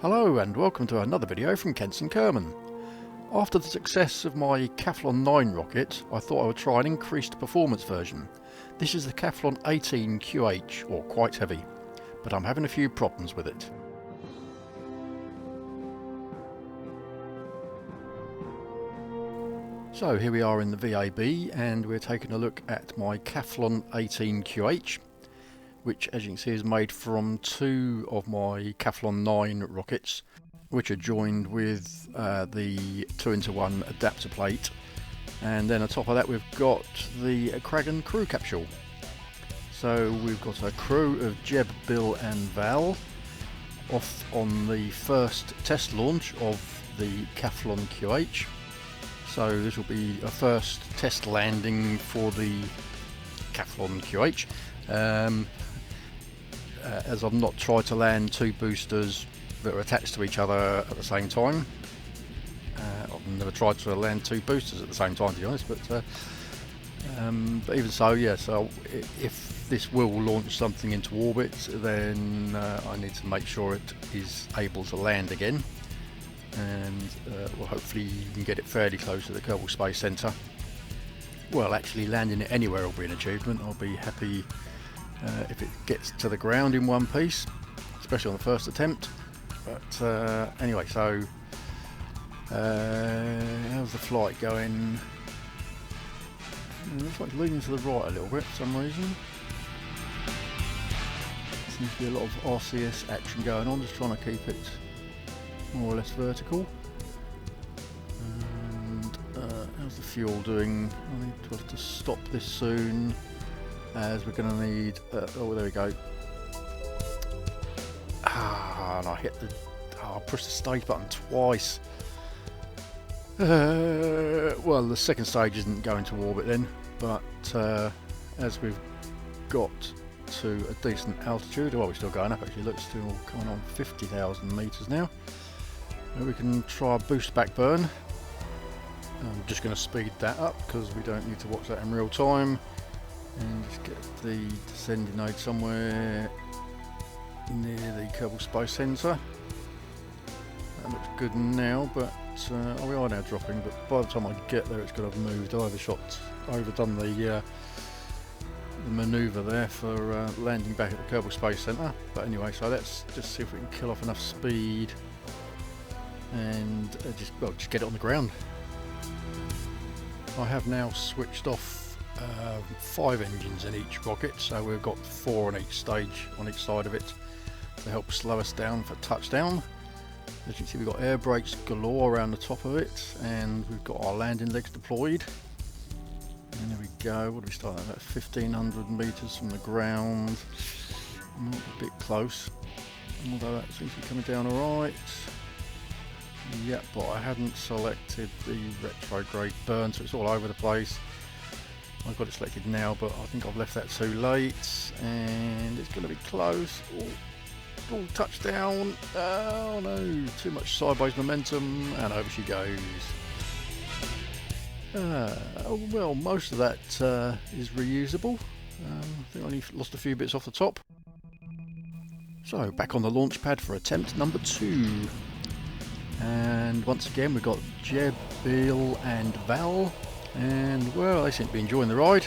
Hello and welcome to another video from Kenson. After the success of my Kaflon 9 rocket, I thought I would try an increased performance version. This is the Kaflon 18 QH, or quite heavy, but I'm having a few problems with it. So here we are in the VAB and we're taking a look at my Kaflon 18 QH, which as you can see is made from two of my Kaflon 9 rockets, which are joined with the 2-in-1 adapter plate, and then on top of that we've got the Kragon crew capsule. So we've got a crew of Jeb, Bill and Val off on the first test launch of the Kaflon QH. So this will be a first test landing for the Kaflon QH. As I've not tried to land two boosters that are attached to each other at the same time. I've never tried to land two boosters at the same time, to be honest, but even so, yeah, so if this will launch something into orbit, then I need to make sure it is able to land again, and well, hopefully you can get it fairly close to the Kerbal Space Centre. Well, actually landing it anywhere will be an achievement. I'll be happy if it gets to the ground in one piece, especially on the first attempt. But anyway, so how's the flight going? It looks like leaning to the right a little bit for some reason. Seems to be a lot of RCS action going on, just trying to keep it more or less vertical. And how's the fuel doing? I need to have to stop this soon, as we're going to need oh, there we go. And I hit the I pushed the stage button twice. Well, the second stage isn't going to orbit then, but as we've got to a decent altitude, well, we're still going up actually, look, still coming on 50,000 meters now. We can try a boost back burn. I'm just going to speed that up because we don't need to watch that in real time, and just get the descending node somewhere near the Kerbal Space Centre. That looks good now, but oh, we are now dropping, but by the time I get there it's going to have moved. I overdone the manoeuvre there for landing back at the Kerbal Space Centre. But anyway, so let's just see if we can kill off enough speed and just get it on the ground. I have now switched off 5 engines in each rocket, so we've got 4 on each stage, on each side of it, to help slow us down for touchdown. As you can see, we've got air brakes galore around the top of it, and we've got our landing legs deployed. And there we go. What do we start at? About 1,500 meters from the ground. Not a bit close, although that seems to be coming down alright. Yep, but I hadn't selected the retrograde burn, so it's all over the place. I've got it selected now, but I think I've left that too late, and it's going to be close. Oh, touchdown! Oh no, too much sideways momentum, and over she goes. Oh, well, most of that is reusable. I think I only lost a few bits off the top. So, back on the launch pad for attempt number 2. And once again we've got Jeb, Bill and Val, and well, they seem to be enjoying the ride.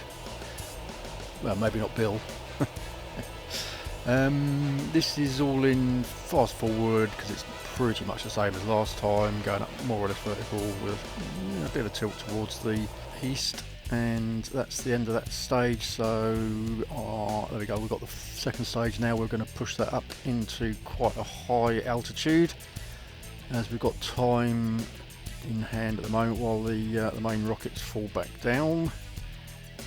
Well, maybe not Bill. This is all in fast forward because it's pretty much the same as last time, going up more or less vertical with a bit of a tilt towards the east, and that's the end of that stage. So there we go, we've got the second stage now. We're going to push that up into quite a high altitude, as we've got time in hand at the moment while the main rockets fall back down,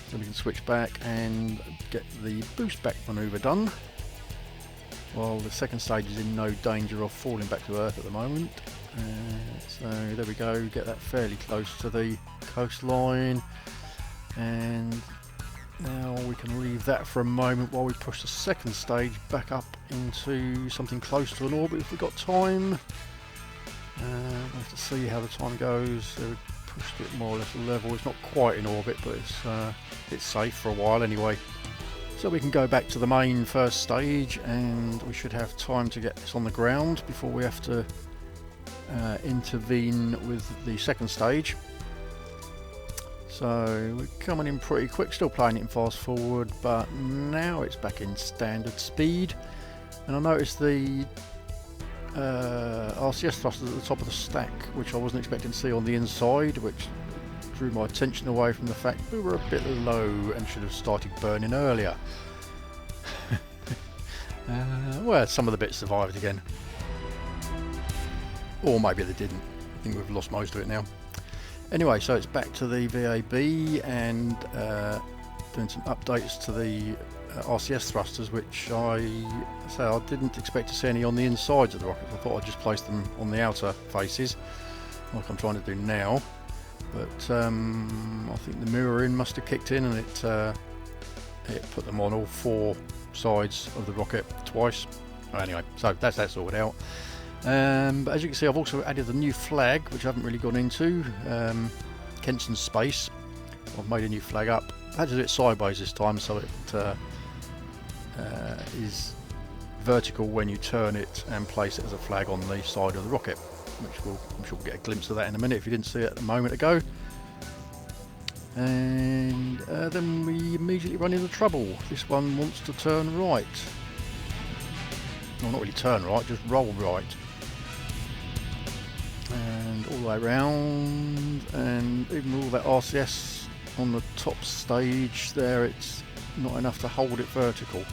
so we can switch back and get the boost back manoeuvre done, while the second stage is in no danger of falling back to Earth at the moment. So there we go, get that fairly close to the coastline, and now we can leave that for a moment while we push the second stage back up into something close to an orbit if we've got time. We'll have to see how the time goes. So we pushed it more or less level. It's not quite in orbit, but it's safe for a while anyway. So we can go back to the main first stage, and we should have time to get this on the ground before we have to intervene with the second stage. So we're coming in pretty quick, still playing it in fast forward, but now it's back in standard speed. And I noticed the RCS thrusters at the top of the stack, which I wasn't expecting to see on the inside, which drew my attention away from the fact we were a bit low and should have started burning earlier. Well, some of the bits survived again. Or maybe they didn't. I think we've lost most of it now. Anyway, so it's back to the VAB and doing some updates to the RCS thrusters, which I didn't expect to see any on the insides of the rockets. I thought I'd just place them on the outer faces, like I'm trying to do now. But I think the mirroring must have kicked in, and it put them on all four sides of the rocket twice. Anyway, so that's that sorted out. But as you can see, I've also added a new flag, which I haven't really gone into. Kenson space. I've made a new flag up. I had to do it sideways this time, so it is vertical when you turn it and place it as a flag on the side of the rocket, which I'm sure we'll get a glimpse of that in a minute if you didn't see it a moment ago. And then we immediately run into trouble. This one wants to turn right. Well, not really turn right, just roll right. And all the way around, and even with all that RCS on the top stage there, it's not enough to hold it vertical.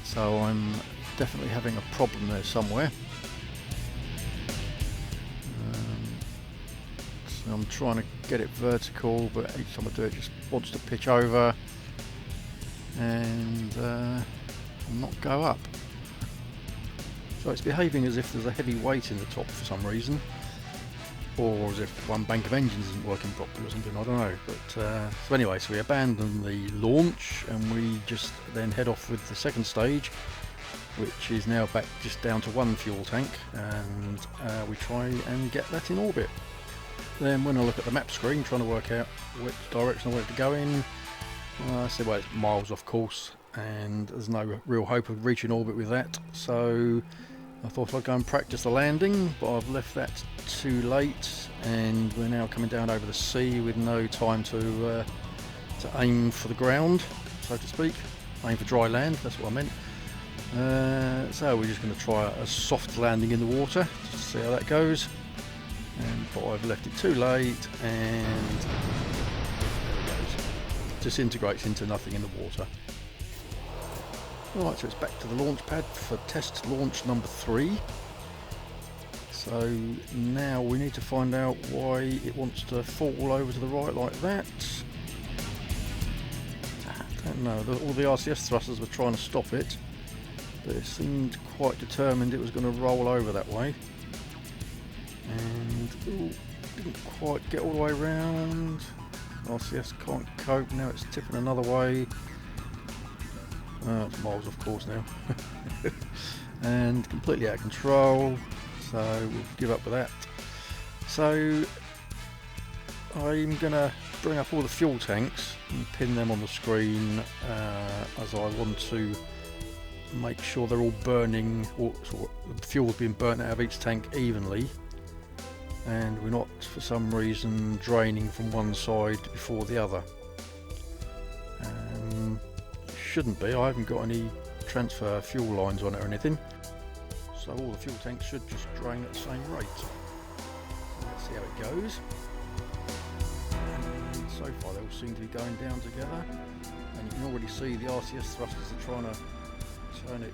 So I'm definitely having a problem there somewhere. So I'm trying to get it vertical, but each time I do it, just wants to pitch over and not go up. So it's behaving as if there's a heavy weight in the top for some reason, or as if one bank of engines isn't working properly or something, I don't know. But so anyway, so we abandon the launch and we just then head off with the second stage, which is now back just down to one fuel tank, and we try and get that in orbit. Then when I look at the map screen trying to work out which direction I want it to go in, I said, well, it's miles off course and there's no real hope of reaching orbit with that, so I thought I'd go and practice the landing, but I've left that too late, and we're now coming down over the sea with no time to aim for the ground, so to speak. Aim for dry land, that's what I meant. So we're just going to try a soft landing in the water, just to see how that goes. But I've left it too late, and there it goes. Disintegrates into nothing in the water. Right, so it's back to the launch pad for test launch number 3. So now we need to find out why it wants to fall over to the right like that. I don't know, all the RCS thrusters were trying to stop it, but it seemed quite determined it was going to roll over that way. And didn't quite get all the way around. RCS can't cope, now it's tipping another way. It's miles off course now. And completely out of control, so we'll give up with that. So I'm going to bring up all the fuel tanks and pin them on the screen, as I want to make sure they're all burning, or sort of the fuel's being burnt out of each tank evenly, and we're not for some reason draining from one side before the other. Shouldn't be, I haven't got any transfer fuel lines on it or anything, so all the fuel tanks should just drain at the same rate. Let's see how it goes. And so far they all seem to be going down together, and you can already see the RCS thrusters are trying to turn it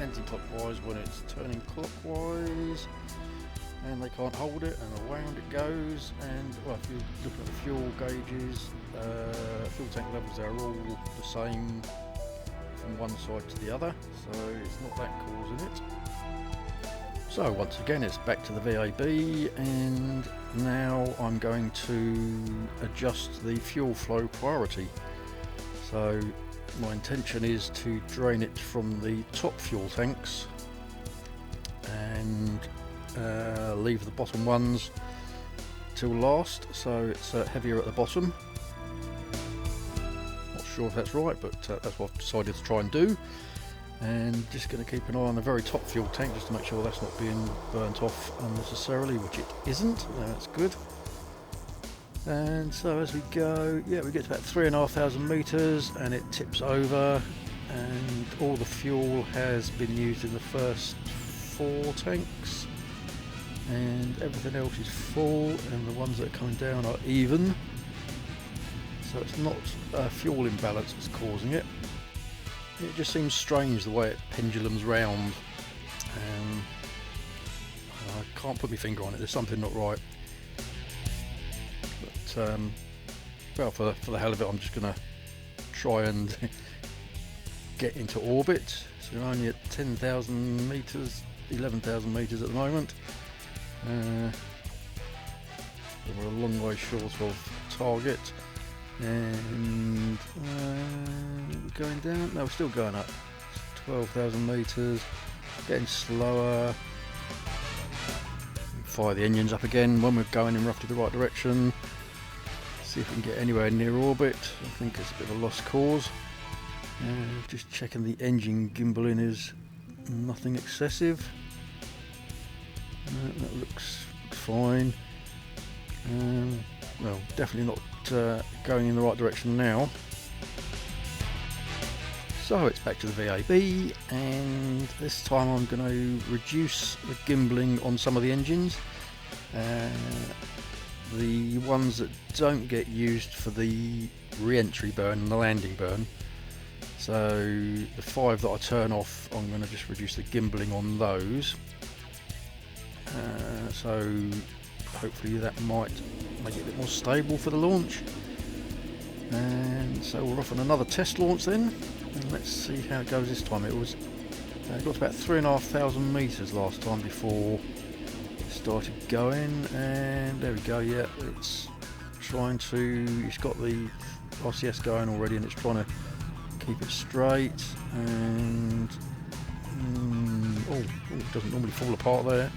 anti-clockwise when it's turning clockwise, and they can't hold it, and around it goes. And well, if you look at the fuel gauges, fuel tank levels, they're all the same from one side to the other, so it's not that causing it. So once again it's back to the VAB, and now I'm going to adjust the fuel flow priority. So my intention is to drain it from the top fuel tanks and leave the bottom ones till last, so it's heavier at the bottom. Not sure if that's right, but that's what I've decided to try and do. And just going to keep an eye on the very top fuel tank just to make sure that's not being burnt off unnecessarily, which it isn't. That's good. And so as we go, yeah, we get to about 3,500 meters and it tips over, and all the fuel has been used in the first 4 tanks, and everything else is full, and the ones that are coming down are even. So it's not fuel imbalance that's causing it. It just seems strange the way it pendulums round. I can't put my finger on it, there's something not right. But well, for the hell of it, I'm just going to try and get into orbit. So we're only at 10,000 meters, 11,000 meters at the moment. We're a long way short of target. And we're going down. No, we're still going up. 12,000 meters, getting slower. Fire the engines up again when we're going in roughly the right direction. See if we can get anywhere near orbit. I think it's a bit of a lost cause. Just checking the engine gimbaling is nothing excessive. That looks fine. Well, definitely not going in the right direction now. So it's back to the VAB, and this time I'm going to reduce the gimbling on some of the engines. The ones that don't get used for the re-entry burn and the landing burn. So the 5 that I turn off, I'm going to just reduce the gimbling on those. So hopefully that might make it a bit more stable for the launch. And so we're off on another test launch then, and let's see how it goes this time. It was got to about 3,500 meters last time before it started going, and there we go. Yeah, it's trying to, it's got the RCS going already, and it's trying to keep it straight. And it doesn't normally fall apart there.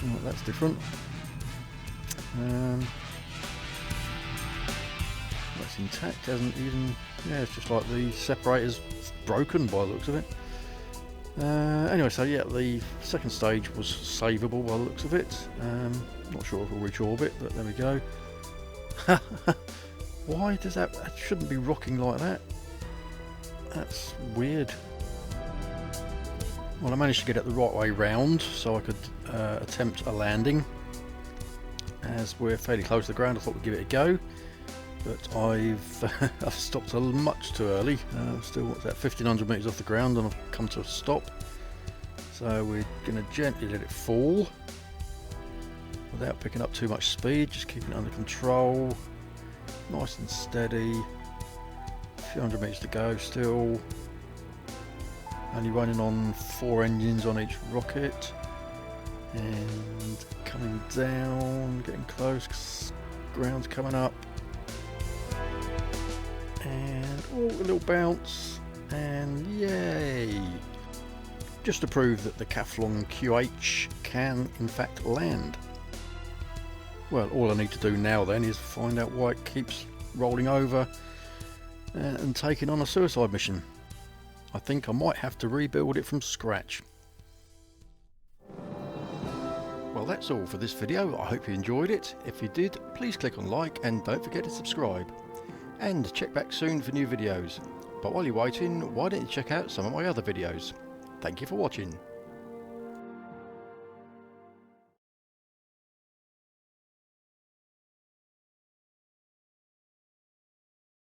Oh, that's different. That's intact, hasn't even, yeah, it's just like the separator's broken by the looks of it. Anyway, so yeah, the second stage was savable by the looks of it. Not sure if we'll reach orbit, but there we go. Why does that shouldn't be rocking like that? That's weird. Well, I managed to get it the right way round so I could attempt a landing. As we're fairly close to the ground, I thought we'd give it a go, but I've stopped much too early. Still what's that, 1,500 meters off the ground, and I've come to a stop. So we're going to gently let it fall without picking up too much speed, just keeping it under control, nice and steady. A few hundred meters to go still. Only running on 4 engines on each rocket. And coming down, getting close, ground's coming up, and a little bounce, and yay! Just to prove that the Kaflon QH can in fact land. Well, all I need to do now then is find out why it keeps rolling over and taking on a suicide mission. I think I might have to rebuild it from scratch. Well, that's all for this video. I hope you enjoyed it. If you did, please click on like and don't forget to subscribe. And check back soon for new videos. But while you're waiting, why don't you check out some of my other videos. Thank you for watching.